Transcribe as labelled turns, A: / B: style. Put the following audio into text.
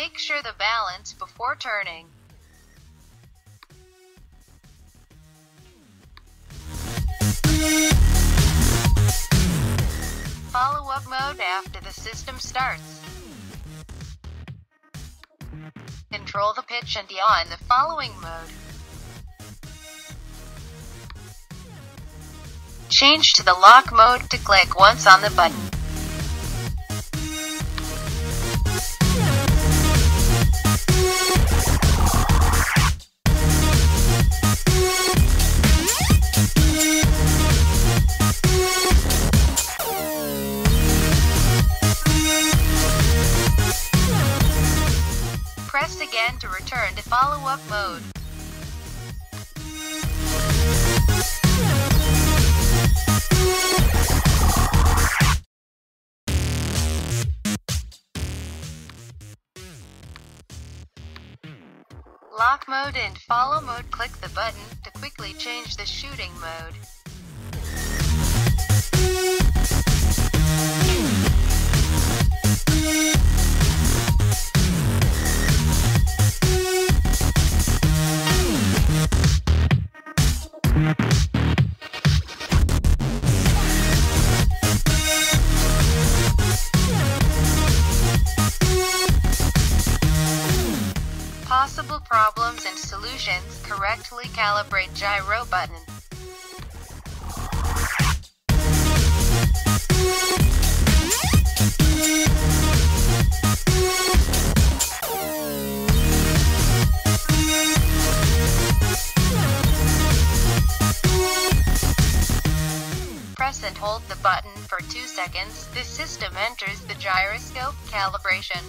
A: Make sure the balance before turning. Follow-up mode after the system starts. Control the pitch and yaw in the following mode. Change to the lock mode to click once on the button. Press again to return to follow-up mode. Lock mode and follow mode. Click the button to quickly change the shooting mode. Possible problems and solutions. Correctly calibrate gyro button. Press and hold the button for 2 seconds. This system enters the gyroscope calibration.